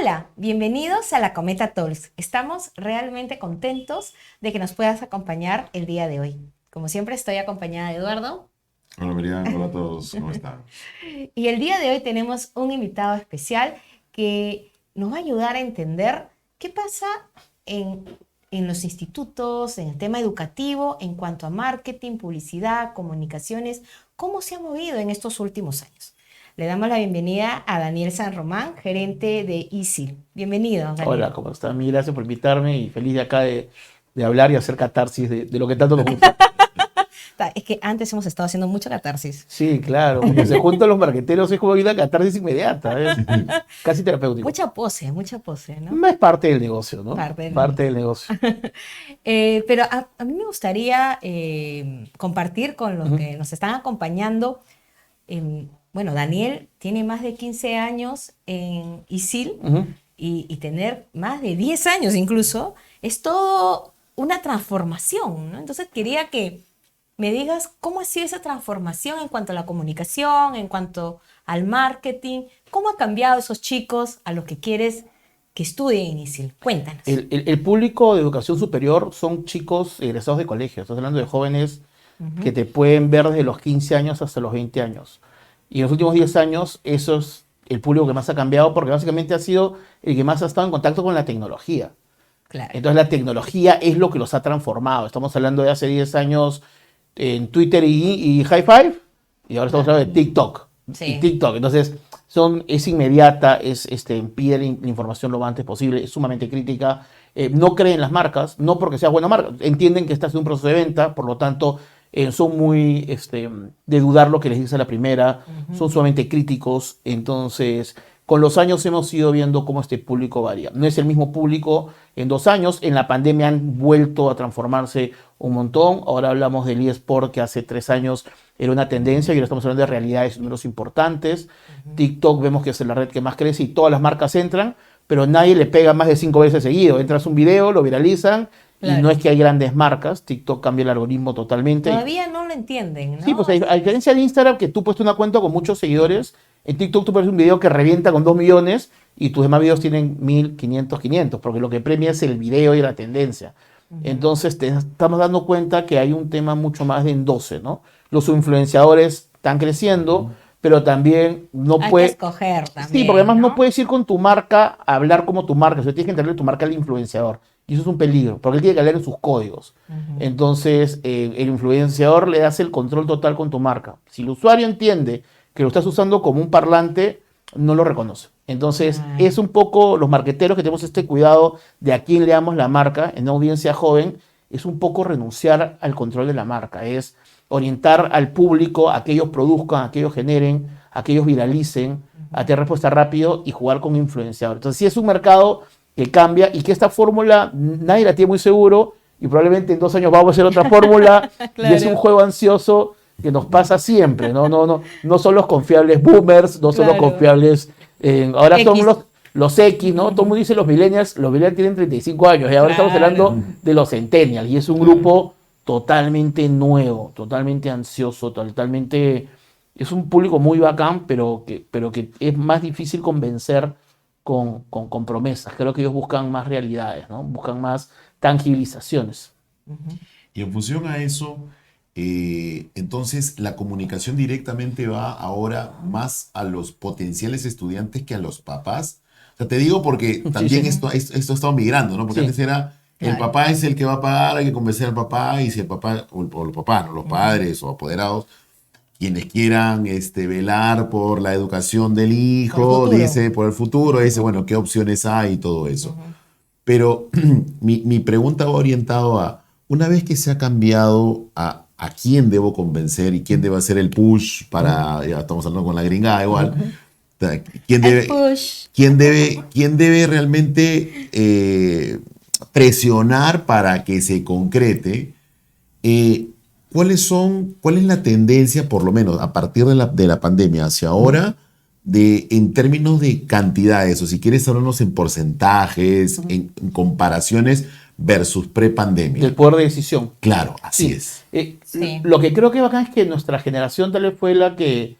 Hola, bienvenidos a la Cometa Talks. Estamos realmente contentos de que nos puedas acompañar el día de hoy. Como siempre, estoy acompañada de Eduardo. Hola Miriam, hola a todos, ¿cómo están? Y el día de hoy tenemos un invitado especial que nos va a ayudar a entender qué pasa en, en los institutos, en el tema educativo, en cuanto a marketing, publicidad, comunicaciones, cómo se ha movido en estos últimos años. Le damos la bienvenida a Daniel San Román, gerente de ISIL. Bienvenido, Hola, Daniel. ¿cómo están? Mil gracias por invitarme y feliz de acá de hablar y hacer catarsis de lo que tanto nos gusta. Es que antes hemos estado haciendo mucha catarsis. Sí, claro, cuando se juntan los marqueteros es como una catarsis inmediata, es casi terapéutico. Mucha pose, ¿no? Es parte del negocio, ¿no? Parte del Parte del negocio. Pero a mí me gustaría compartir con los Ujú, que nos están acompañando. Bueno, Daniel tiene más de 15 años en ISIL ujú. y tener más de 10 años incluso es todo una transformación, ¿no? Entonces quería que me digas cómo ha sido esa transformación en cuanto a la comunicación, en cuanto al marketing, cómo ha cambiado esos chicos a los que quieres que estudien en ISIL. Cuéntanos. El público de educación superior son chicos egresados de colegio, estás hablando de jóvenes que Ujú. te pueden ver desde los 15 años hasta los 20 años. Y en los últimos 10 años, eso es el público que más ha cambiado porque básicamente ha sido el que más ha estado en contacto con la tecnología. Claro. Entonces la tecnología es lo que los ha transformado. Estamos hablando de hace 10 años en Twitter y High Five, y ahora estamos hablando de TikTok. Y Sí. TikTok, entonces es inmediata, pide la información lo más antes posible, es sumamente crítica. No creen en las marcas, no porque sea buena marca, entienden que estás en un proceso de venta, por lo tanto son muy de dudar lo que les dice a la primera, Ujú. son sumamente críticos, entonces con los años hemos ido viendo cómo este público varía. No es el mismo público en 2 años, en la pandemia han vuelto a transformarse un montón, ahora hablamos del eSport que hace 3 años era una tendencia y ahora estamos hablando de realidades y números importantes. Ujú. TikTok vemos que es la red que más crece y todas las marcas entran, pero nadie le pega más de 5 veces seguido. Entras un video, lo viralizan y no Claro. es que hay grandes marcas. TikTok cambia el algoritmo totalmente. Todavía no lo entienden, Sí, ¿no? pues a diferencia de Instagram, que tú puedes tener una cuenta con muchos seguidores, en TikTok tú pones un video que revienta con 2 millones y tus demás videos tienen 1000, 500, 500, porque lo que premia es el video y la tendencia. Ujú. Entonces estamos dando cuenta que hay un tema mucho más de endoce, ¿no? Los influenciadores están creciendo, pero también no Hay que puede... escoger Sí, porque también, además no ¿no? puedes ir con tu marca a hablar como tu marca, o sea, tienes que entenderle tu marca al influenciador. Y eso es un peligro, porque él tiene que hablar en sus códigos. Ujú. Entonces, el influenciador le hace el control total con tu marca. Si el usuario entiende que lo estás usando como un parlante, no lo reconoce. Entonces, Claro. es un poco los marqueteros que tenemos este cuidado de a quién le damos la marca en una audiencia joven, es un poco renunciar al control de la marca, es orientar al público a que ellos produzcan, a que ellos generen, a que ellos viralicen, a Ujú. tener respuesta rápido y jugar con influenciadores. Entonces, sí es un mercado que cambia y que esta fórmula nadie la tiene muy seguro y probablemente en 2 años vamos a hacer otra fórmula y es un Claro, juego ansioso que nos pasa siempre, ¿no? No son los confiables boomers, no son los claro. confiables, ahora son X. los X, ¿no? Todo el mundo Ujú. dice los millennials tienen 35 años y ahora estamos Claro, hablando de los centennials y es un claro. grupo totalmente nuevo, totalmente ansioso, totalmente... Es un público muy bacán, pero que es más difícil convencer con promesas. Creo que ellos buscan más realidades, ¿no? Buscan más tangibilizaciones. Ujú. Y en función a eso, entonces la comunicación directamente va ahora más a los potenciales estudiantes que a los papás. O sea, te digo porque Sí, también sí, Ujú. esto ha estado migrando, ¿no? Porque antes sí. era el Claro. papá es el que va a pagar, hay que convencer al papá, y si el papá, o los papás, ¿no? Los Ujú. padres o apoderados, quienes quieran velar por la educación del Por el hijo, futuro. dice, por el futuro, dice, Ujú. bueno, ¿qué opciones hay y todo eso? Ujú. Pero mi pregunta va orientado a, una vez que se ha cambiado a quién debo convencer y quién debe hacer el push para, ya estamos hablando con la gringada igual, o sea, El push. quién debe realmente presionar para que se concrete, eh, cuál es la tendencia, por lo menos a partir de la pandemia hacia ahora, en términos de cantidades, o si quieres hablarnos en porcentajes, en comparaciones versus Del pre-pandemia? poder de decisión. Claro, así Sí. es. Sí. Lo que creo que es bacán es que nuestra generación tal vez fue la que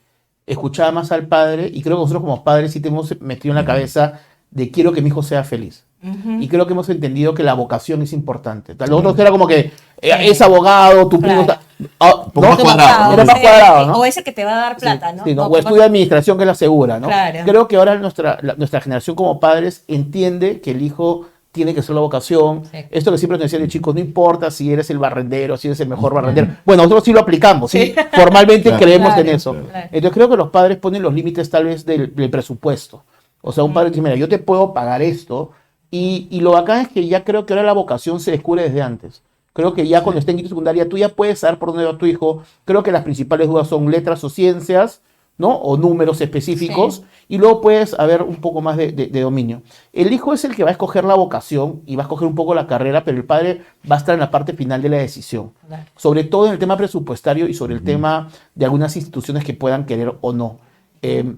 escuchaba más al padre y creo que nosotros como padres sí tenemos metido en la Ujú. cabeza de quiero que mi hijo sea feliz. Ujú. Y creo que hemos entendido que la vocación es importante. Los otros era como que es abogado, tu primo Claro. está... poco más cuadrado, Era más cuadrado, ¿no? O es el que te va a dar plata, ¿no? Sí, ¿no? O O que estudia administración, que es la segura, ¿no? Claro. Creo que ahora nuestra generación como padres entiende que el hijo tiene que ser la vocación. Sí. Esto que siempre nos decían de chicos, no importa si eres el barrendero, si eres el mejor barrendero. Bueno, nosotros sí lo aplicamos, ¿sí? Formalmente Claro. creemos Claro, en eso. claro. Entonces creo que los padres ponen los límites tal vez del presupuesto. O sea, un padre dice, mira, yo te puedo pagar esto. Y lo bacán es que ya creo que ahora la vocación se descubre desde antes. Creo que ya cuando esté en quinto secundaria tú ya puedes saber por dónde va tu hijo. Creo que las principales dudas son letras o ciencias, ¿no? O números específicos. Sí. Y luego puedes haber un poco más de dominio. El hijo es el que va a escoger la vocación y va a escoger un poco la carrera, pero el padre va a estar en la parte final de la decisión. Claro. Sobre todo en el tema presupuestario y sobre el tema de algunas instituciones que puedan querer o no.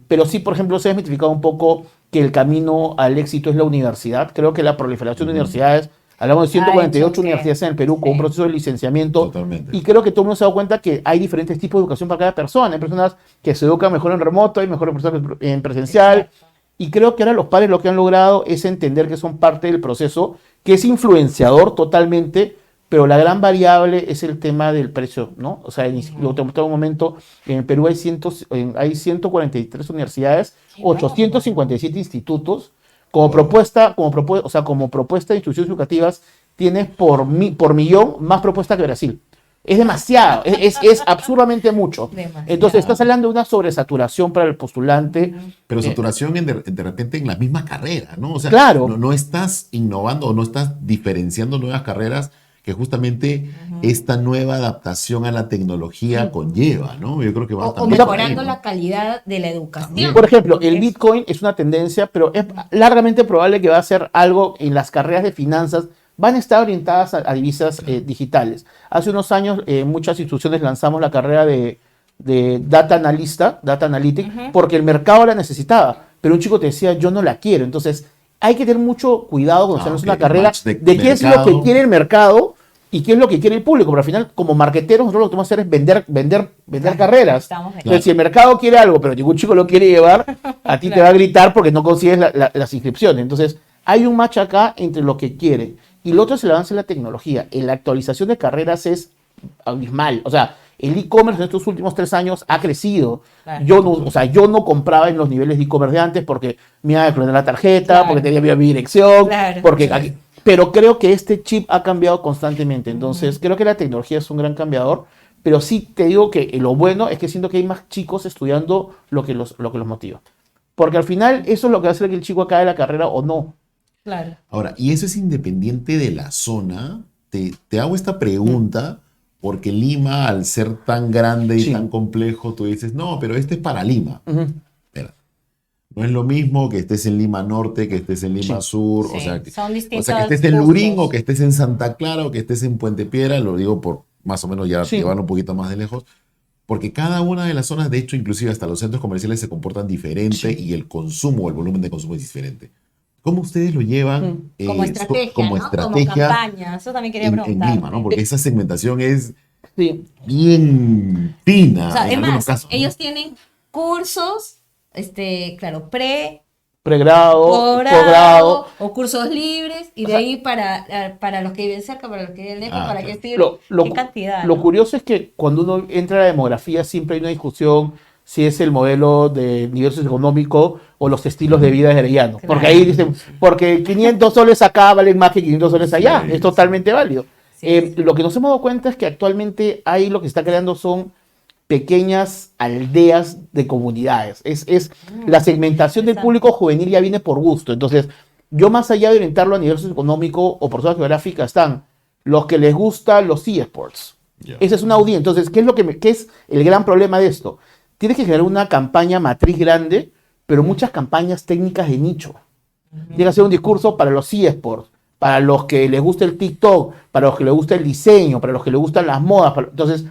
Pero sí, por ejemplo, se ha desmitificado un poco que el camino al éxito es la universidad. Creo que la proliferación de universidades, hablamos de 148 hecho que- universidades en el Perú con sí. un proceso de licenciamiento. Totalmente. Y creo que todo el mundo se ha dado cuenta que hay diferentes tipos de educación para cada persona. Hay personas que se educan mejor en remoto, hay mejores personas en presencial. Exacto. Y creo que ahora los padres lo que han logrado es entender que son parte del proceso, que es influenciador totalmente, pero la gran variable es el tema del precio, ¿no? O sea, lo te mostré un momento, en Perú hay 143 universidades, 857 institutos. Como propuesta de instituciones educativas, tienes por millón más propuestas que Brasil. Es demasiado, es absurdamente mucho. Demasiado. Entonces, estás hablando de una sobresaturación para el postulante. Pero saturación de repente en la misma carrera, ¿no? O sea, Claro. no estás innovando o no estás diferenciando nuevas carreras que justamente esta nueva adaptación a la tecnología conlleva, ¿no? Yo creo que va O también por ahí, mejorando ¿no? la calidad de la educación. Por ejemplo, el Bitcoin es una tendencia, pero es largamente probable que va a ser algo en las carreras de finanzas. Van a estar orientadas a divisas digitales. Hace unos años muchas instituciones lanzamos la carrera de Data Analytic, porque el mercado la necesitaba. Pero un chico te decía, yo no la quiero. Entonces, hay que tener mucho cuidado cuando se hace una ok, carrera match de de qué es lo mercado. que quiere el mercado y qué es lo que quiere el público. Pero al final, como marqueteros, nosotros lo que tenemos que hacer es vender carreras. Estamos de Entonces, si el mercado quiere algo, pero ningún chico lo quiere llevar, a ti te Claro. va a gritar porque no consigues las inscripciones. Entonces, hay un match acá entre lo que quiere. Y lo otro es el avance en la tecnología. En la actualización de carreras es abismal. O sea, el e-commerce en estos últimos 3 años ha crecido. Claro. Yo no compraba en los niveles de e-commerce de antes porque me iba a clonar la tarjeta, Claro. porque tenía mi dirección, Claro. porque Sí. aquí- pero creo que este chip ha cambiado constantemente. Entonces, creo que la tecnología es un gran cambiador. Pero sí te digo que lo bueno es que siento que hay más chicos estudiando lo que los motiva. Porque al final eso es lo que va a hacer que el chico acabe la carrera o no. Claro. Ahora, y eso es independiente de la zona. Te hago esta pregunta porque Lima, al ser tan grande y Sí. tan complejo, tú dices, no, pero este es para Lima. Ujú. Espera. No es lo mismo que estés en Lima Norte, que estés en Lima Sur, Sí, o sea, son distintos que estés en Lurín gustos. o que estés en Santa Clara o que estés en Puente Piedra, lo digo por más o menos ya Sí. llevarlo un poquito más de lejos, porque cada una de las zonas, de hecho, inclusive hasta los centros comerciales se comportan diferente y el consumo, el volumen de consumo es diferente. ¿Cómo ustedes lo llevan Como estrategia, como ¿no? estrategia Como campaña. Eso también quería en preguntar. Lima, ¿no? Porque esa segmentación es Sí. bien fina O sea, en es algunos más, casos, ¿no? ellos tienen cursos, claro, Pregrado, posgrado posgrado. o cursos libres, y de ahí para los que viven cerca, para los que viven lejos, Ah, para claro. qué estilo, Lo qué cantidad. lo ¿no? curioso es que cuando uno entra a la demografía siempre hay una discusión si es el modelo de nivel socioeconómico o los estilos de vida de Arellano. Claro. Porque ahí dicen, porque 500 soles acá valen más que 500 soles allá. Sí, Es totalmente válido. Sí, Lo que nos hemos dado cuenta es que actualmente ahí lo que está creando son pequeñas aldeas de comunidades. La segmentación del Interesante. público juvenil ya viene por gusto. Entonces, yo más allá de orientarlo a nivel socioeconómico o por zona geográfica, están los que les gustan los eSports. Ya. Esa es una audiencia. Entonces, ¿qué es el gran problema de esto? Tienes que generar una campaña matriz grande, pero muchas campañas técnicas de nicho. Tienes que hacer un discurso para los eSports, para los que les gusta el TikTok, para los que les gusta el diseño, para los que les gustan las modas. Entonces,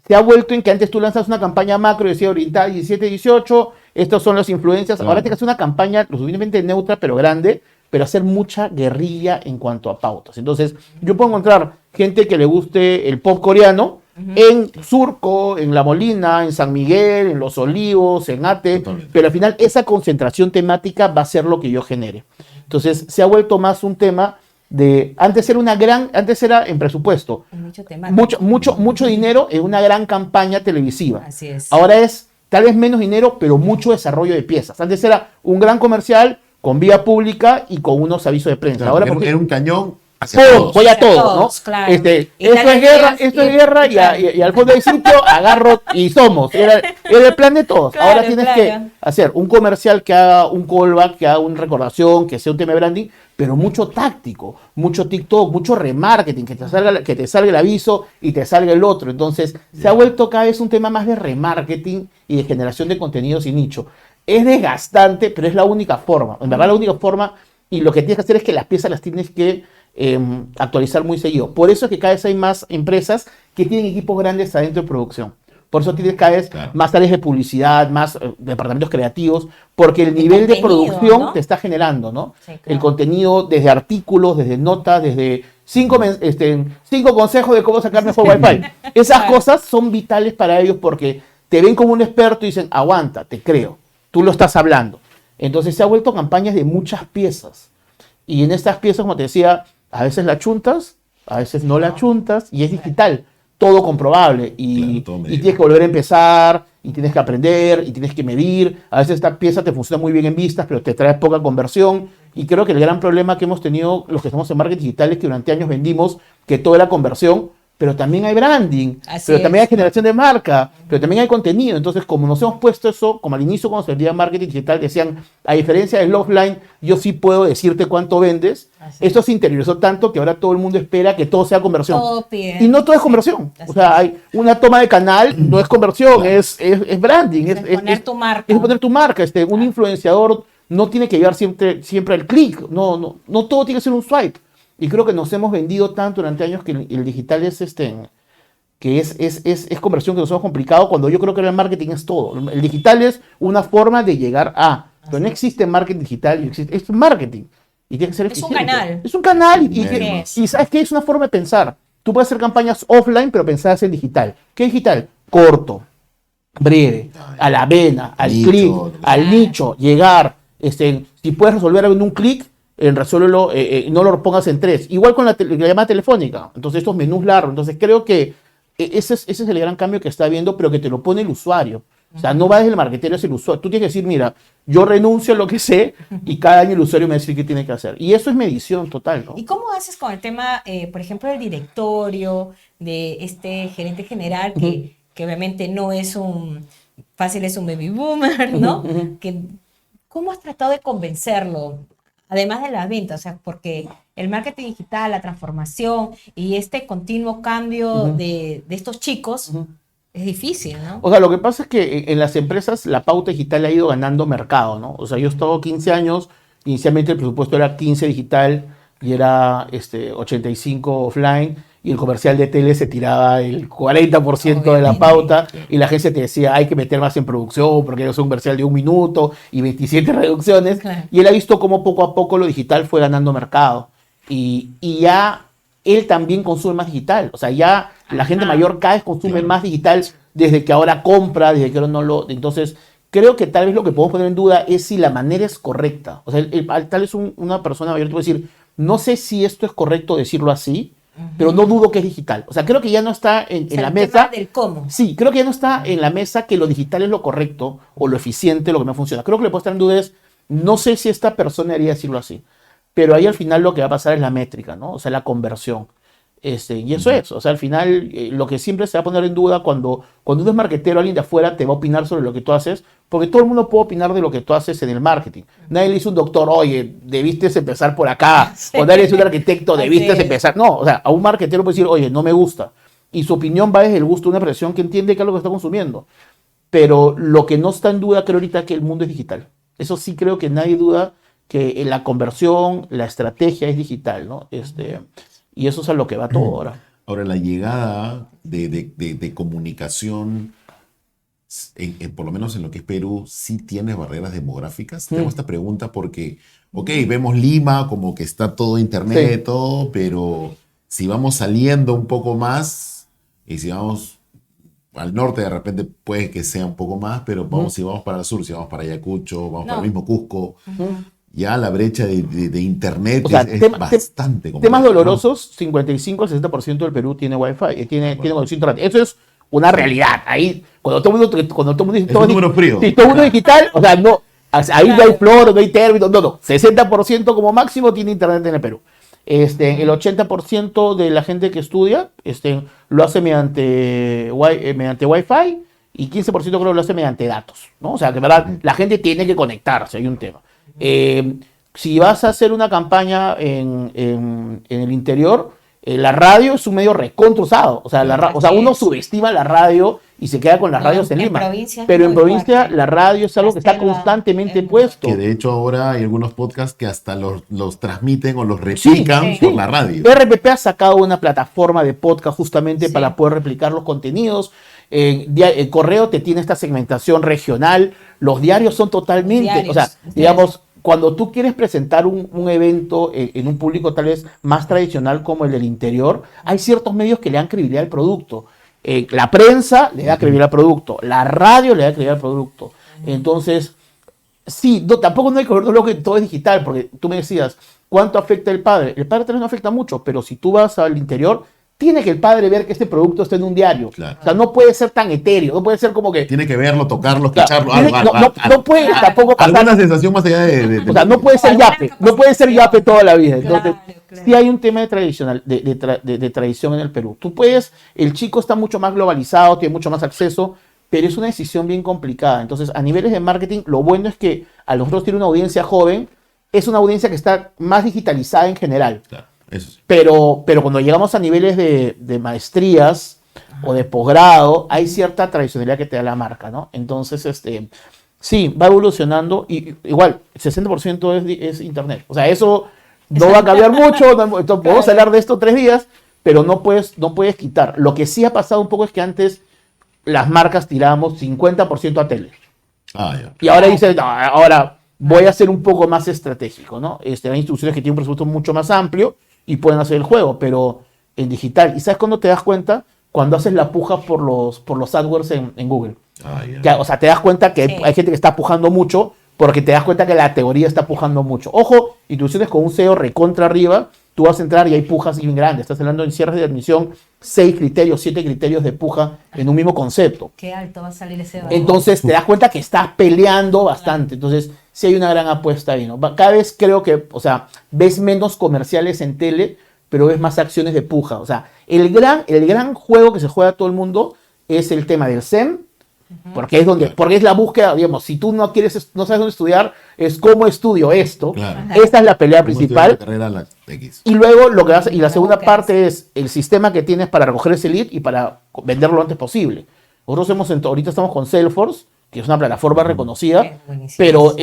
se ha vuelto en que antes tú lanzas una campaña macro y decías orientada 17, 18, estos son las influencias. Claro. Ahora tienes que hacer una campaña lo suficientemente neutra, pero grande, pero hacer mucha guerrilla en cuanto a pautas. Entonces, yo puedo encontrar gente que le guste el pop coreano, en Surco, en La Molina, en San Miguel, en Los Olivos, en Ate, Totalmente. pero al final esa concentración temática va a ser lo que yo genere. Entonces se ha vuelto más un tema de, antes era en presupuesto, Mucho temático. mucho dinero en una gran campaña televisiva. Así es. Ahora es tal vez menos dinero, pero mucho desarrollo de piezas. Antes era un gran comercial con vía pública y con unos avisos de prensa. Claro, Ahora era un cañón hacia ¡pum! todos. Voy a Hacia todo, todos, ¿no? claro. Esto Y tal vez esto es y- guerra, claro. y al fondo del sitio agarro y somos. Era el plan de todos. Claro, Ahora tienes claro. que hacer un comercial que haga un callback, que haga una recordación, que sea un tema de branding, pero mucho táctico, mucho TikTok, mucho remarketing, que te salga el aviso y te salga el otro. Entonces, se ha vuelto cada vez un tema más de remarketing y de generación de contenidos y nicho. Es desgastante, pero es la única forma. En verdad, la única forma, y lo que tienes que hacer es que las piezas las tienes que actualizar muy seguido. Por eso es que cada vez hay más empresas que tienen equipos grandes adentro de producción. Por eso tienes cada vez Claro. más áreas de publicidad, más departamentos creativos, porque el De nivel de contenido, producción ¿no? te está generando, ¿no? Sí, claro. El contenido desde artículos, desde notas, desde cinco consejos de cómo sacar mejor Wi-Fi. Esas Claro. cosas son vitales para ellos porque te ven como un experto y dicen, aguanta, te creo, tú lo estás hablando. Entonces se ha vuelto campañas de muchas piezas. Y en estas piezas, como te decía, a veces la chuntas, a veces no la chuntas, y es digital, todo comprobable. Y, Claro, todo y medible. tienes que volver a empezar, y tienes que aprender, y tienes que medir. A veces esta pieza te funciona muy bien en vistas, pero te trae poca conversión. Y creo que el gran problema que hemos tenido los que estamos en marketing digital es que durante años vendimos que todo era conversión, pero también hay branding, Así pero también hay es. generación de marca, pero también hay contenido. Entonces, como nos hemos puesto eso, como al inicio cuando se vendía marketing digital, decían, a diferencia del offline, yo sí puedo decirte cuánto vendes. Así Esto se interiorizó tanto que ahora todo el mundo espera que todo sea conversión. Todo pide. Y no todo es conversión. Así O sea, hay una toma de canal, no es conversión, es branding. Es poner tu marca. Es poner tu marca. Un influenciador no tiene que llevar siempre al clic. No todo tiene que ser un swipe. Y creo que nos hemos vendido tanto durante años que el digital es conversión que nos hemos complicado cuando yo creo que el marketing es todo. El digital es una forma de llegar a. Pero no existe marketing digital, es marketing. Y tiene que ser Es un eficiente. canal. Es un canal Es. y ¿sabes qué? Es una forma de pensar. Tú puedes hacer campañas offline, pero pensadas en digital. ¿Qué digital? Corto, breve, a la vena, al Nicho. clic, al Claro. nicho, llegar. Si puedes resolver en un clic, resuélvelo, no lo pongas en 3. Igual con la llamada telefónica. Entonces, estos menús largos. Entonces, creo que ese es el gran cambio que está viendo, pero que te lo pone el usuario. O sea, no va desde el marketero hacia el usuario. Tú tienes que decir, mira, yo renuncio a lo que sé y cada año el usuario me va a decir qué tiene que hacer. Y eso es medición total, ¿no? ¿Y cómo haces con el tema, por ejemplo, del directorio, de este gerente general, que obviamente no es fácil, es un baby boomer, ¿no? ¿Cómo has tratado de convencerlo? Además de las ventas, o sea, porque el marketing digital, la transformación y este continuo cambio de estos chicos es difícil, ¿no? O sea, lo que pasa es que en las empresas la pauta digital ha ido ganando mercado, ¿no? O sea, yo he estado 15 años, inicialmente el presupuesto era 15 digital y era 85 offline, y el comercial de tele se tiraba el 40% de la Obviamente. pauta, y la agencia te decía, hay que meter más en producción porque es un comercial de 1 minuto y 27 reducciones. Claro. Y él ha visto cómo poco a poco lo digital fue ganando mercado. Y ya él también consume más digital. O sea, ya la gente mayor cada vez consume más digital desde que ahora compra, desde que ahora no lo... Entonces, creo que tal vez lo que podemos poner en duda es si la manera es correcta. O sea, tal vez una persona mayor te puede decir, no sé si esto es correcto decirlo así, pero no dudo que es digital. O sea, creo que ya no está en O sea, la el mesa... tema del cómo. Sí, creo que ya no está en la mesa que lo digital es lo correcto o lo eficiente, lo que me funciona. Creo que le puede estar en duda es, no sé si esta persona haría decirlo así, pero ahí al final lo que va a pasar es la métrica, ¿no? O sea, la conversión. Y eso es, o sea, al final lo que siempre se va a poner en duda cuando uno es marketero, alguien de afuera te va a opinar sobre lo que tú haces, porque todo el mundo puede opinar de lo que tú haces en el marketing. Nadie le dice a un doctor, oye, debiste empezar por acá, Sí. o nadie le dice a un arquitecto, Así debiste es. empezar. No, o sea, a un marketero puede decir, oye, no me gusta. Y su opinión va desde el gusto de una persona que entiende qué es lo que está consumiendo. Pero lo que no está en duda, creo ahorita, es que el mundo es digital. Eso sí creo que nadie duda que la conversión, la estrategia es digital, ¿no? Y eso es a lo que va todo ahora. Ahora, la llegada de comunicación, por lo menos en lo que es Perú, sí tiene barreras demográficas. Tengo esta pregunta porque, ok, vemos Lima como que está todo internet, Sí. todo, pero si vamos saliendo un poco más, Y si vamos al norte, de repente puede que sea un poco más, pero si vamos para el sur, si vamos para Ayacucho, vamos para el mismo Cusco, ya la brecha de internet O sea, es bastante compleja, temas ¿no? dolorosos, 55 al 60% del Perú tiene Wi-Fi, tiene conexión a internet. Eso es una realidad. Ahí, cuando todo el mundo dice Es un número frío. Sí, todo el mundo es digital, o sea, no, ahí no hay flor, no hay término, no. 60% como máximo tiene internet en el Perú. El 80% de la gente que estudia lo hace mediante Wi-Fi y 15% creo que lo hace mediante datos, ¿no? O sea, que en verdad la gente tiene que conectarse, hay un tema. Si vas a hacer una campaña en el interior, la radio es un medio recontrusado. O sea, uno subestima la radio y se queda con las radios en Lima. Pero en provincia la radio es algo que está constantemente puesto. Que de hecho ahora hay algunos podcasts que hasta los transmiten o los replican por la radio. RPP ha sacado una plataforma de podcast justamente para poder replicar los contenidos. El correo te tiene esta segmentación regional. Los diarios son totalmente, digamos, cuando tú quieres presentar un evento en un público tal vez más tradicional como el del interior, hay ciertos medios que le dan credibilidad al producto. La prensa le da credibilidad al producto, la radio le da credibilidad al producto. Entonces, sí, tampoco no hay que verlo que todo es digital, porque tú me decías, ¿cuánto afecta el padre? El padre tal vez no afecta mucho, pero si tú vas al interior, tiene que el padre ver que este producto está en un diario. Claro. O sea, no puede ser tan etéreo, no puede ser como que... Tiene que verlo, tocarlo, claro, escucharlo. No puede tampoco pasar... Alguna sensación más allá de o sea, no puede ser yape, no puede ser yape toda la vida. Entonces, sí hay un tema de tradición en el Perú. El chico está mucho más globalizado, tiene mucho más acceso, pero es una decisión bien complicada. Entonces, a niveles de marketing, lo bueno es que a nosotros tiene una audiencia joven, es una audiencia que está más digitalizada en general. Claro. Eso sí. Pero cuando llegamos a niveles de maestrías o de posgrado, hay cierta tradicionalidad que te da la marca, ¿no? Entonces, sí, va evolucionando y igual, el 60% es internet. O sea, eso no va a cambiar mucho, podemos hablar de esto 3 días, pero no puedes quitar. Lo que sí ha pasado un poco es que antes las marcas tirábamos 50% a tele. Y ahora dicen, ahora voy a ser un poco más estratégico, ¿no? Hay instituciones que tienen un presupuesto mucho más amplio y pueden hacer el juego, pero en digital. ¿Y sabes cuándo te das cuenta? Cuando haces la puja por los AdWords en Google. O sea, te das cuenta que hay gente que está pujando mucho porque te das cuenta que la teoría está pujando mucho. Ojo, instituciones con un SEO recontra arriba, tú vas a entrar y hay pujas bien grandes. Estás hablando en cierres de admisión, 6 criterios, 7 criterios de puja en un mismo concepto. Qué alto va a salir ese valor. Entonces te das cuenta que estás peleando bastante. Entonces sí hay una gran apuesta ahí, ¿no? Cada vez creo que, o sea, ves menos comerciales en tele, pero ves más acciones de puja. O sea, el gran juego que se juega todo el mundo es el tema del SEM, porque es la búsqueda, digamos, si tú no sabes dónde estudiar, es cómo estudio esto. Claro. Esta es la pelea principal. Y luego la segunda parte es el sistema que tienes para recoger ese lead y para venderlo lo antes posible. Nosotros ahorita estamos con Salesforce, que es una plataforma reconocida, pero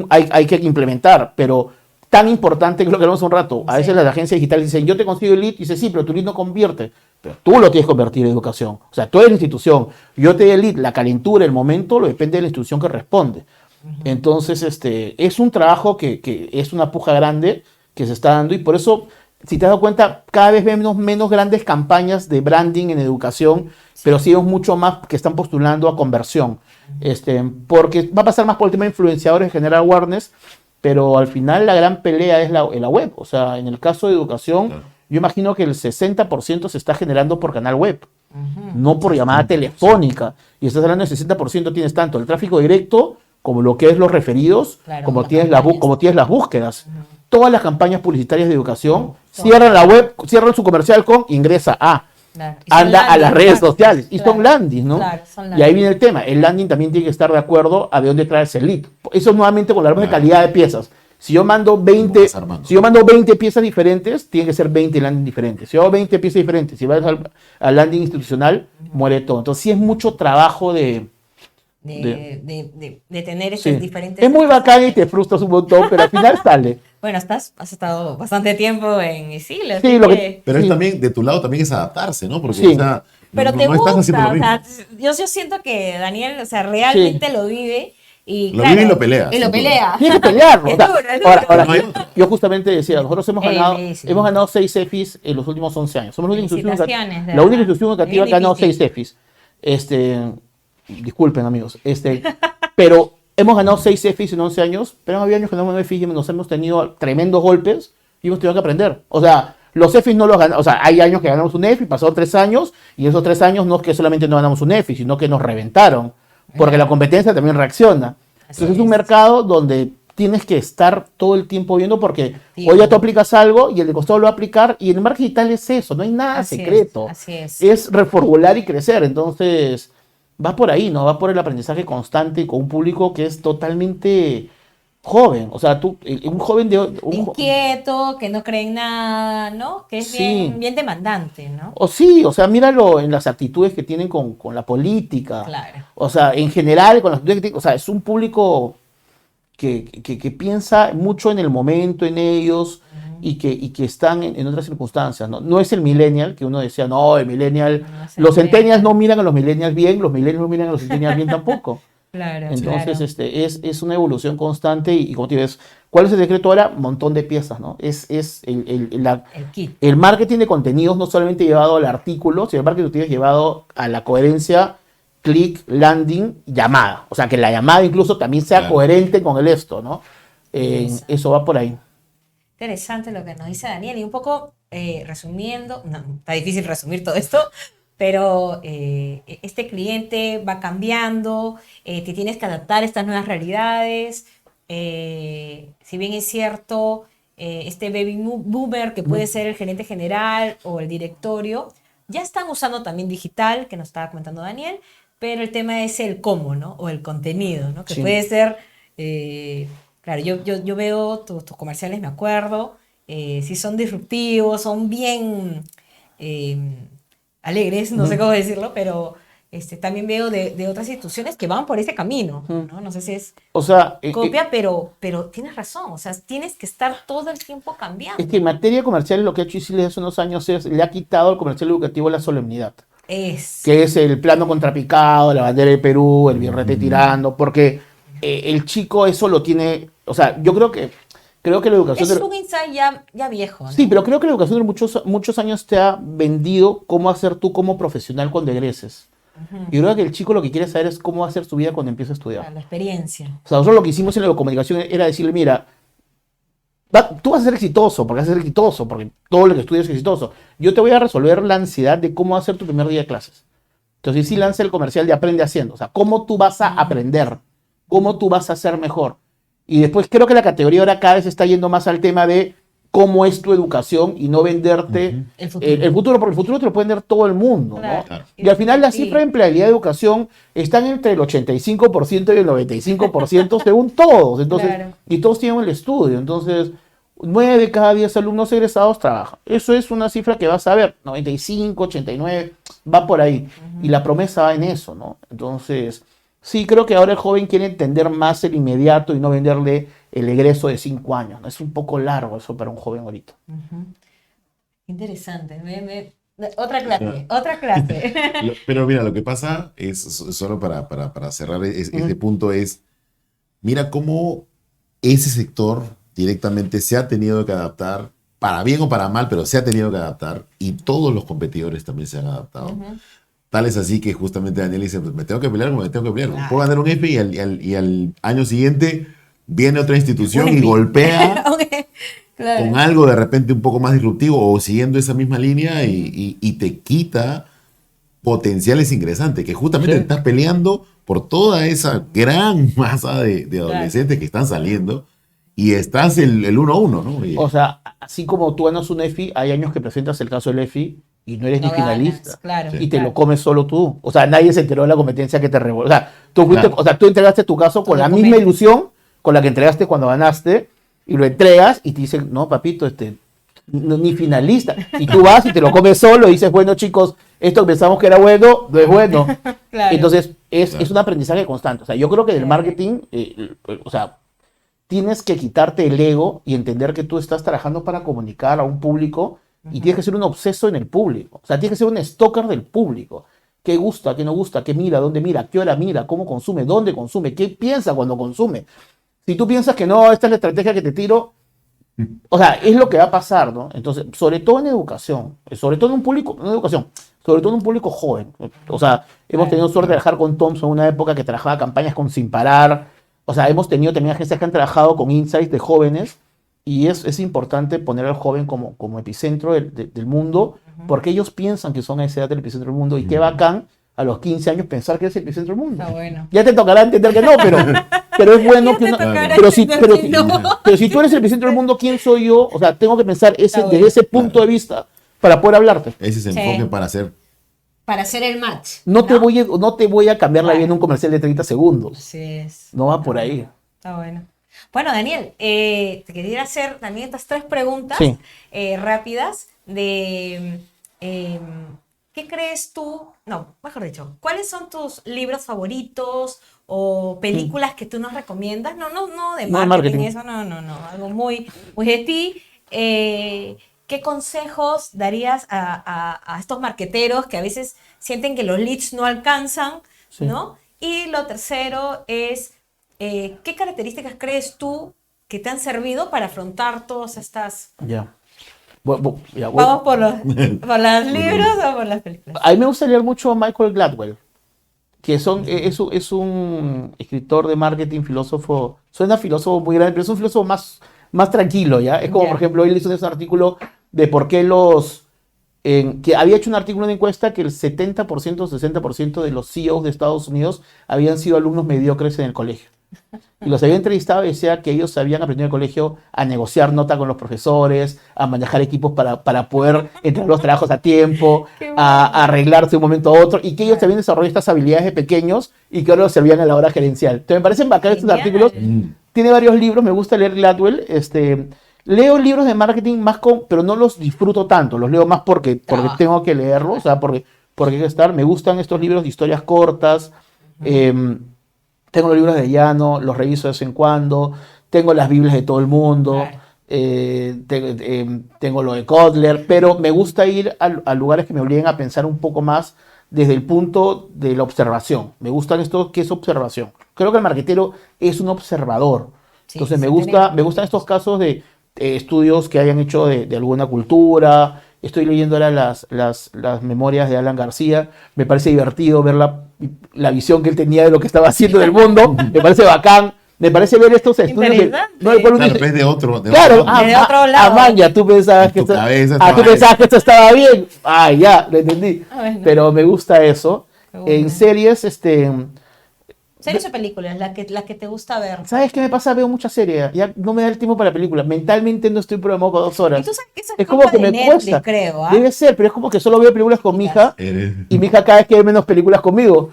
hay que implementar, pero tan importante que lo que hablamos un rato. A veces las agencias digitales dicen, yo te consigo el lead, y dice, sí, pero tu lead no convierte. Pero tú lo tienes que convertir en educación. O sea, tú eres la institución. Yo te doy el lead, la calentura, el momento, lo depende de la institución que responde. Entonces, es un trabajo que es una puja grande que se está dando y por eso, si te has dado cuenta, cada vez vemos menos grandes campañas de branding en educación, pero sí vemos mucho más que están postulando a conversión. Porque va a pasar más por el tema de influenciadores, generar awareness, pero al final la gran pelea es la web. O sea, en el caso de educación, yo imagino que el 60% se está generando por canal web, no por llamada telefónica. Y estás hablando del 60%, tienes tanto el tráfico directo como lo que es los referidos, como tienes las búsquedas. Todas las campañas publicitarias de educación cierran la web, cierran su comercial con ingresa a, anda a las redes sociales. Y son landings, ¿no? Y ahí viene el tema. El landing también tiene que estar de acuerdo a de dónde traes el lead. Eso nuevamente con la de calidad de piezas. Si yo mando 20 piezas diferentes, tienen que ser 20 landing diferentes. Si yo hago 20 piezas diferentes, si vas al landing institucional, muere todo. Entonces sí es mucho trabajo de tener esos diferentes... Es muy bacán y te frustras un montón, pero al final sale. Bueno, has estado bastante tiempo en ISIL. Sí, pero es también, de tu lado también es adaptarse, ¿no? Porque, o sea, pero no te gusta, estás haciendo lo mismo. Yo siento que Daniel, o sea, realmente lo vive Y, Lo vive y lo pelea, Y lo sin duda. pelea. Tienes que pelearlo. Es o sea, duro, es ahora, duro. yo justamente decía, nosotros Sí. hemos ganado 6 EFIs en los últimos 11 años. Somos la única Felicitaciones, de la única verdad. institución educativa Bien que ha ganado difícil. 6 EFIs. Disculpen, amigos. Pero hemos ganado 6 EFIs en 11 años, pero había años que no hemos EFIs y nos hemos tenido tremendos golpes y hemos tenido que aprender. O sea, los EFIs no los ganamos. O sea, hay años que ganamos un EFI, pasaron 3 años, y esos 3 años no es que solamente no ganamos un EFI, sino que nos reventaron. Porque la competencia también reacciona. Así Entonces es un es. mercado donde tienes que estar todo el tiempo viendo porque Sí. hoy ya tú aplicas algo y el de costado lo va a aplicar y en el marketing digital es eso, no hay nada Así es, secreto. así es. Es reformular y crecer. Entonces va por ahí, ¿no? Va por el aprendizaje constante con un público que es totalmente joven. O sea, un joven Inquieto, que no cree en nada, ¿no? Que es Sí. bien demandante, ¿no? o sea, míralo en las actitudes que tienen con la política. Claro. O sea, en general, con las actitudes que tienen, o sea, es un público que piensa mucho en el momento, en ellos, y que están en otras circunstancias, ¿no? No es el millennial, que uno decía, no, el millennial, No es el los millennial. centennials no miran a los millennials bien, los millennials no miran a los centennials bien tampoco. Claro, Entonces, claro. es una evolución constante y como te ves, ¿cuál es el secreto ahora? Un montón de piezas, ¿no? Es El kit. el marketing de contenidos no solamente llevado al artículo, sino el marketing de contenidos llevado a la coherencia, click, landing, llamada. O sea, que la llamada incluso también sea Claro. coherente con el esto, ¿no? Exacto. Eso va por ahí. Interesante lo que nos dice Daniel. Y un poco resumiendo, no, está difícil resumir todo esto, pero este cliente va cambiando, te tienes que adaptar a estas nuevas realidades. Si bien es cierto, este baby boomer, que puede ser el gerente general o el directorio, ya están usando también digital, que nos estaba comentando Daniel, pero el tema es el cómo, ¿no? O el contenido, ¿no? Que Sí. puede ser, claro, yo veo tus comerciales, me acuerdo, si son disruptivos, son bien alegres, no sé cómo decirlo, pero también veo de otras instituciones que van por ese camino, ¿no? No sé si es O sea, copia, pero tienes razón, o sea, tienes que estar todo el tiempo cambiando. es que en materia comercial lo que ha hecho Isil hace unos años es, le ha quitado al comercial educativo la solemnidad. Es, Que es el plano contrapicado, la bandera de Perú, el birrete tirando, porque el chico eso lo tiene, o sea, yo creo que la educación... es un insight ya viejo, ¿no? Sí, pero creo que la educación de muchos años te ha vendido cómo hacer tú como profesional cuando egreses. Y creo que el chico lo que quiere saber es cómo va a ser su vida cuando empiece a estudiar. La experiencia. O sea, nosotros lo que hicimos en la comunicación era decirle, mira, tú vas a ser exitoso, porque vas a ser exitoso, porque todo lo que estudias es exitoso. Yo te voy a resolver la ansiedad de cómo hacer tu primer día de clases. Entonces sí lanza el comercial de aprende haciendo. O sea, cómo tú vas a aprender, cómo tú vas a ser mejor. Y después creo que la categoría ahora cada vez está yendo más al tema de cómo es tu educación y no venderte El futuro. el futuro, porque el futuro te lo puede vender todo el mundo, ¿no? Claro. Claro. Y al final la Sí. cifra de empleabilidad de educación están entre el 85% y el 95% según todos. Entonces, Claro. y todos tienen el estudio. Entonces, 9 de cada 10 alumnos egresados trabajan. Eso es una cifra que vas a ver, 95, 89, va por ahí. Y la promesa va en eso, ¿no? Entonces, sí, creo que ahora el joven quiere entender más el inmediato y no venderle el egreso de 5 años, ¿no? Es un poco largo eso para un joven ahorita. Interesante. Otra clase, otra clase. Pero mira, lo que pasa es, solo para cerrar ese punto, es, mira cómo ese sector directamente se ha tenido que adaptar, para bien o para mal, pero se ha tenido que adaptar, y todos los competidores también se han adaptado. Tal es así que justamente Daniel dice, pues me tengo que pelear, me tengo que pelear. Claro. Puedo ganar un EFI y al año siguiente viene otra institución Un y EFI. golpea Claro. con algo de repente un poco más disruptivo o siguiendo esa misma línea y te quita potenciales ingresantes, que justamente Sí. estás peleando por toda esa gran masa de adolescentes que están saliendo y estás el 1 a 1, ¿no? Y- O sea, así como tú ganas un EFI, hay años que presentas el caso del EFI y no eres No ni finalista. ganas, claro, Y te claro. lo comes solo tú. O sea, nadie se enteró de la competencia que te revolvió. O sea, tú fuiste, Claro. o sea, tú entregaste tu caso con Tu la documento. misma ilusión con la que entregaste cuando ganaste y lo entregas y te dicen, no, papito, ni finalista. Y tú vas y te lo comes solo y dices, bueno, chicos, esto que pensamos que era bueno, no es bueno. Claro. Entonces, es Claro. un aprendizaje constante. O sea, yo creo que del marketing, o sea, tienes que quitarte el ego y entender que tú estás trabajando para comunicar a un público y tienes que ser un obseso en el público. O sea, tienes que ser un stalker del público. ¿Qué gusta, qué no gusta, qué mira, dónde mira, qué hora mira, cómo consume, dónde consume, qué piensa cuando consume? Si tú piensas que no, esta es la estrategia que te tiro, o sea, es lo que va a pasar, ¿no? Entonces, sobre todo en educación, sobre todo en un público, no en educación, sobre todo en un público joven. O sea, hemos tenido suerte de trabajar con Thompson en una época que trabajaba campañas con Sin Parar. O sea, hemos tenido también agencias que han trabajado con insights de jóvenes y es importante poner al joven como epicentro del mundo porque ellos piensan que son a esa edad el epicentro del mundo y qué bacán a los 15 años pensar que es el epicentro del mundo. Está bueno. Ya te tocará entender que no, pero es bueno Ya que te uno- tocará pero si, entender pero, que no. pero si tú eres el epicentro del mundo, ¿quién soy yo? O sea, tengo que pensar Está desde bueno. ese punto de vista para poder hablarte. Ese es el Sí. enfoque para hacer. Para hacer el match. No te voy a cambiar la vida en un comercial de 30 segundos. Así es. No va por ahí. Está bueno. Bueno, Daniel, te quería hacer también estas 3 preguntas Sí. rápidas de ¿qué crees tú? No, mejor dicho, ¿cuáles son tus libros favoritos o películas que tú nos recomiendas? No de No de marketing, marketing. eso no, algo muy de ti. ¿Qué consejos darías a estos marqueteros que a veces sienten que los leads no alcanzan, Sí. ¿no? Y lo tercero es, ¿qué características crees tú que te han servido para afrontar todas estas... Ya. Ya, ¿Vamos por los libros o por las películas? A mí me gusta leer mucho a Michael Gladwell, que es un escritor de marketing, filósofo, suena filósofo muy grande, pero es un filósofo más tranquilo, ¿ya? Es como, Ya. por ejemplo, él hizo un artículo de por qué que había hecho un artículo, una encuesta, que el 70%, 60% de los CEOs de Estados Unidos habían sido alumnos mediocres en el colegio. Y los había entrevistado y decía que ellos habían aprendido en el colegio a negociar nota con los profesores, a manejar equipos para poder entregar los trabajos a tiempo, Qué bueno. a arreglarse de un momento a otro, y que ellos Claro. habían desarrollado estas habilidades de pequeños y que ahora los servían a la hora gerencial. Entonces me parecen bacanes estos Genial. artículos. Tiene varios libros, me gusta leer Gladwell. Leo libros de marketing pero no los disfruto tanto, los leo más porque Trabajo. tengo que leerlos, o sea, porque hay que estar. Me gustan estos libros de historias cortas. Tengo los libros de Llano, los reviso de vez en cuando. Tengo las Biblias de todo el mundo. Claro. Tengo lo de Kotler, pero me gusta ir a lugares que me obliguen a pensar un poco más desde el punto de la observación. Me gustan esto que es observación. Creo que el marquetero es un observador. Sí, Entonces sí, me gustan estos casos de estudios que hayan hecho de alguna cultura. Estoy leyendo ahora las memorias de Alan García. Me parece divertido ver la visión que él tenía de lo que estaba haciendo en el mundo. Me parece bacán. Me parece ver estos estudios. Interesante. No, el cual uno Claro, dice, es de otro. claro, otro- De otro lado. Amaya, tú pensabas que En tu esto, cabeza tú estaba pensabas bien. que esto estaba bien. Ah, ya, lo entendí. Ah, bueno. Pero me gusta eso. Qué bueno. En series, ¿Series o películas? Las que te gusta ver. ¿sabes qué me pasa? Veo muchas series. Ya no me da el tiempo para películas. Mentalmente no estoy programado para 2 horas. Y tú sabes que eso Es es como culpa que de me Netflix, cuesta. creo, ¿ah? Debe ser, pero es como que solo veo películas con mi hija Eres- y mi hija cada vez quiere menos películas conmigo.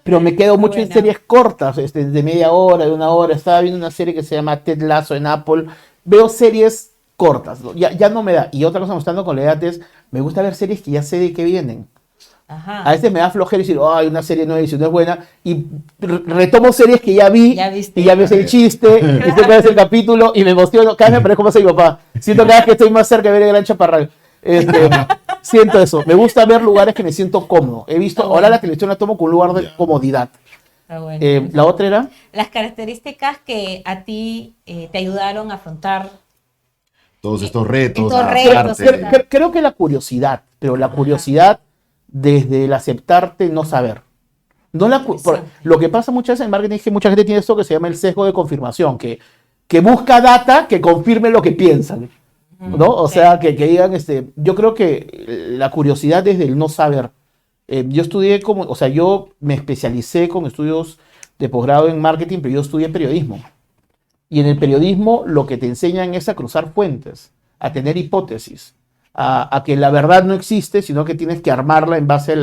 Pero me quedo mucho en buena. series cortas, de media hora, de 1 hora. Estaba viendo una serie que se llama Ted Lasso en Apple. Veo series cortas, ¿no? Ya no me da. Y otra cosa mostrando con la edad es, me gusta ver series que ya sé de qué vienen. Ajá. A veces me da flojera decir, ay, una serie nueva y si no es buena. Y retomo series que ya vi Ya viste. y ya me sé el chiste, y sé cuál es el capítulo y me emociono. Cada vez me parece como soy mi papá. Siento cada vez que estoy más cerca de ver el Gran Chaparral. Siento eso. Me gusta ver lugares que me siento cómodo. He visto, Está ahora bueno. la televisión la tomo con un lugar de Ya. comodidad. Está bueno. La otra era, Las características que a ti te ayudaron a afrontar. Todos estos retos. Estos adaptarte. retos, ¿verdad? creo que la curiosidad, pero la curiosidad desde el aceptarte no saber. No Interesante. lo que pasa muchas veces en marketing es que mucha gente tiene esto que se llama el sesgo de confirmación, que busca data que confirme lo que piensan, ¿no? O Sí. sea, que digan, yo creo que la curiosidad desde el no saber. Yo estudié yo me especialicé con estudios de posgrado en marketing, pero yo estudié periodismo. Y en el periodismo lo que te enseñan es a cruzar fuentes, a tener hipótesis, a que la verdad no existe, sino que tienes que armarla en base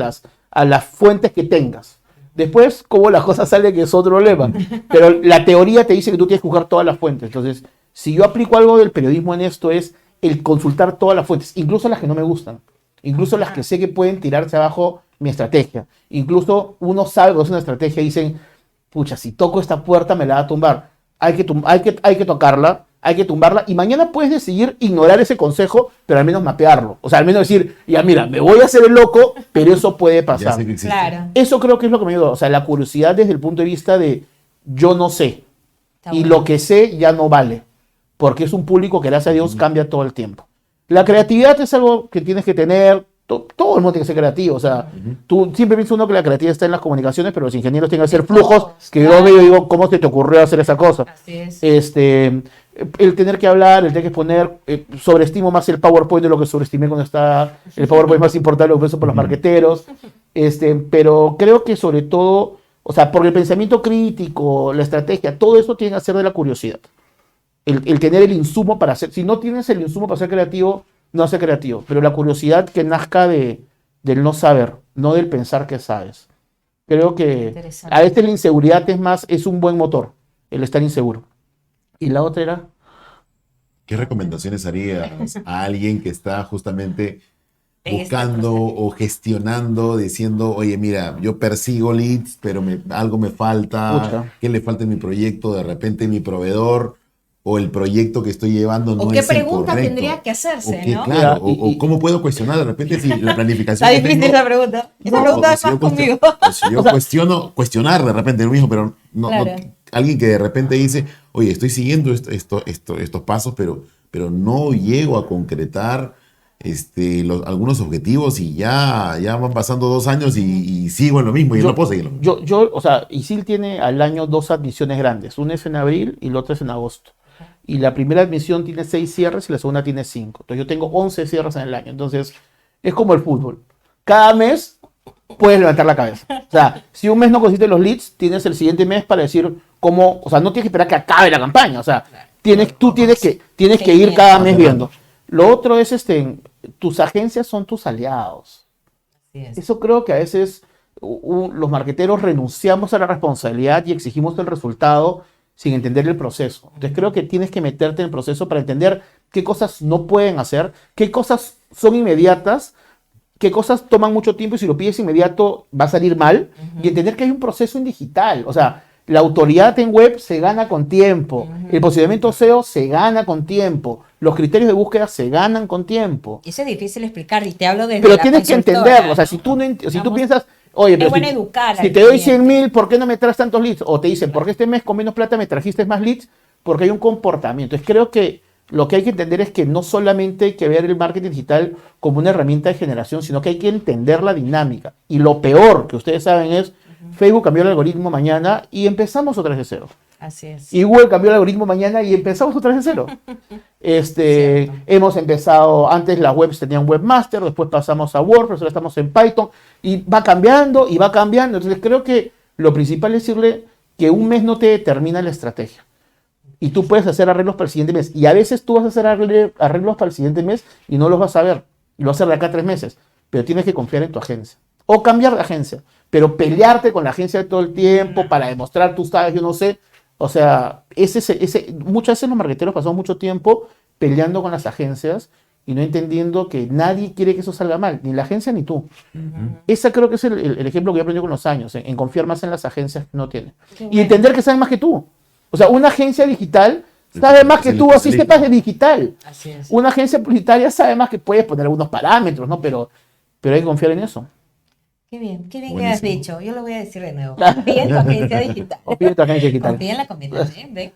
a las fuentes que tengas. Después, cómo las cosas salen, que es otro problema. Pero la teoría te dice que tú tienes que buscar todas las fuentes. Entonces, si yo aplico algo del periodismo en esto, es el consultar todas las fuentes, incluso las que no me gustan, incluso las que sé que pueden tirarse abajo mi estrategia. Incluso uno sabe que es una estrategia y dicen, pucha, si toco esta puerta me la va a tumbar. Hay que tocarla, hay que tumbarla y mañana puedes decidir ignorar ese consejo, pero al menos mapearlo. O sea, al menos decir, ya mira, me voy a hacer el loco, pero eso puede Ya pasar. sé que existe. Claro. Eso creo que es lo que me ayudó. O sea, la curiosidad desde el punto de vista de yo no sé. Está Y bueno. lo que sé ya no vale. Porque es un público que, gracias a Dios, cambia todo el tiempo. La creatividad es algo que tienes que tener. Todo el mundo tiene que ser creativo. O sea, tú siempre piensas uno que la creatividad está en las comunicaciones, pero los ingenieros tienen que hacer flujos Todos, que yo claro. veo y digo, ¿cómo se te ocurrió hacer esa cosa? Así es. El tener que hablar, el tener que exponer, sobreestimo más el PowerPoint de lo que sobreestimé cuando está el PowerPoint más importante, lo que eso por los marqueteros. Pero creo que sobre todo, o sea, por el pensamiento crítico, la estrategia, todo eso tiene que ser de la curiosidad. El tener el insumo para ser, si no tienes el insumo para ser creativo, no ser creativo, pero la curiosidad que nazca del no saber, no del pensar que sabes. Creo que Interesante. a veces la inseguridad es un buen motor, el estar inseguro. Y la otra era, ¿Qué recomendaciones harías a alguien que está justamente En este buscando o gestionando, diciendo, oye, mira, yo persigo leads, pero algo me falta, Pucha. ¿qué le falta en mi proyecto? De repente mi proveedor o el proyecto que estoy llevando no ¿O qué es el pregunta correcto. tendría que hacerse, O qué, no? claro, Mira, o cómo puedo cuestionar de repente si la planificación Está que difícil tengo- esa pregunta. Esa No, pregunta o es si más yo cuestiono- conmigo. o si yo O sea, cuestionar de repente lo mismo, pero Claro. alguien que de repente dice, oye, estoy siguiendo estos pasos, pero no llego a concretar algunos objetivos y ya van pasando 2 años y sigo en lo mismo y no puedo seguir en lo mismo. O sea, ISIL tiene al año 2 admisiones grandes. Una es en abril y la otra es en agosto. Y la primera admisión tiene 6 cierres y la segunda tiene 5. Entonces yo tengo 11 cierres en el año. Entonces es como el fútbol. Cada mes puedes levantar la cabeza. O sea, si un mes no consiste los leads, tienes el siguiente mes para decir cómo, o sea, no tienes que esperar que acabe la campaña. O sea, tú tienes que ir cada mes viendo. Lo otro es, tus agencias son tus aliados. Así es. Eso creo que a veces los marqueteros renunciamos a la responsabilidad y exigimos el resultado sin entender el proceso. Entonces creo que tienes que meterte en el proceso para entender qué cosas no pueden hacer, qué cosas son inmediatas, qué cosas toman mucho tiempo y si lo pides inmediato va a salir mal. Y entender que hay un proceso en digital. O sea, la autoridad en web se gana con tiempo. El posicionamiento SEO se gana con tiempo. Los criterios de búsqueda se ganan con tiempo. Eso es difícil explicar y te hablo desde Pero la tienes que consultora, entenderlo. O sea, ¿no? si tú, no ent- si tú Estamos- piensas, oye, es pero bueno si, educar si al te doy cliente. 100,000, ¿por qué no me traes tantos leads? O te dicen, ¿por qué este mes con menos plata me trajiste más leads? Porque hay un comportamiento. Entonces creo que lo que hay que entender es que no solamente hay que ver el marketing digital como una herramienta de generación, sino que hay que entender la dinámica. Y lo peor que ustedes saben es, Facebook cambió el algoritmo mañana y empezamos otra vez de cero. Así es. Y Google cambió el algoritmo mañana y empezamos otra vez de cero. Hemos empezado, antes las webs tenían webmaster, después pasamos a WordPress, ahora estamos en Python y va cambiando y va cambiando. Entonces creo que lo principal es decirle que un mes no te determina la estrategia. Y tú puedes hacer arreglos para el siguiente mes. Y a veces tú vas a hacer arreglos para el siguiente mes y no los vas a ver. Y lo vas a hacer de acá a 3 meses. Pero tienes que confiar en tu agencia. O cambiar de agencia. Pero pelearte con la agencia todo el tiempo para demostrar tú sabes, yo no sé. O sea, muchas veces los marketeros pasamos mucho tiempo peleando con las agencias y no entendiendo que nadie quiere que eso salga mal, ni la agencia ni tú. Ese creo que es el ejemplo que yo aprendí con los años, en confiar más en las agencias que no tienen. Qué Y bueno. entender que saben más que tú. O sea, una agencia digital sabe más que Es el tú, así especialista. sepas de digital. Así es. Una agencia publicitaria sabe más que puedes poner algunos parámetros, ¿no? Pero hay que confiar en eso. Qué bien que has Buenísimo. dicho. Yo lo voy a decir de nuevo. Confía en tu agencia digital. Confía en tu agencia digital. Confía en la combinación, ¿ven?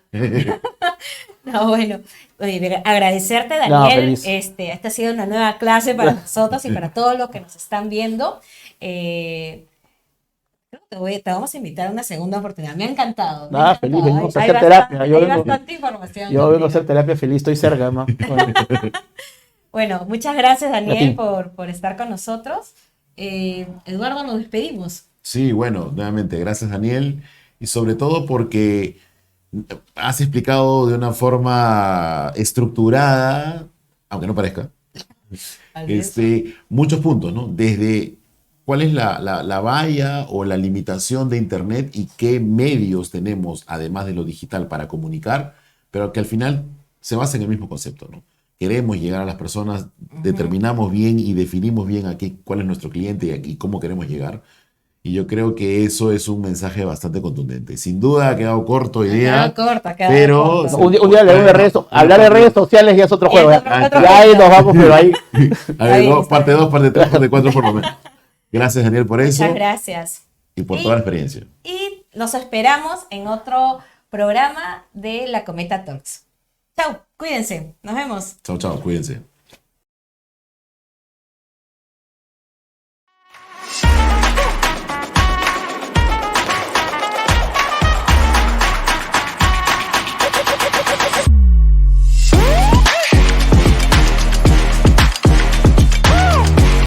No, bueno, oye, agradecerte, No, Daniel. feliz. Esta ha sido una nueva clase para nosotros y para todos los que nos están viendo. Creo que te vamos a invitar a una segunda oportunidad. Me ha encantado. Me ha Ah, feliz, encantado. venimos a Hay hacer terapia. bastante- Yo hay vengo- bastante información. Yo vengo a contigo. hacer terapia feliz, estoy cerca, ¿no? Bueno, Bueno, muchas gracias, A Daniel, ti. por estar con nosotros. Eduardo, nos despedimos. Sí, bueno, nuevamente, gracias Daniel, y sobre todo porque has explicado de una forma estructurada, aunque no parezca, Así es. muchos puntos, ¿no? Desde cuál es la valla o la limitación de Internet y qué medios tenemos, además de lo digital, para comunicar, pero que al final se basa en el mismo concepto, ¿no? Queremos llegar a las personas, determinamos bien y definimos bien cuál es nuestro cliente y cómo queremos llegar. Y yo creo que eso es un mensaje bastante contundente. Sin duda ha quedado corto hoy día. Ha quedado corto, ha quedado pero corto. Un día hablamos de redes, hablar de redes sociales ya es otro juego. otro Ya juego. ahí nos vamos, pero ahí. A ver, Ahí está. parte 2, parte 3, parte 4 por lo menos. Gracias, Daniel, por eso Muchas gracias. y por toda la experiencia. Y nos esperamos en otro programa de La Cometa Talks. Chau, cuídense. Nos vemos. Chao, chao, cuídense.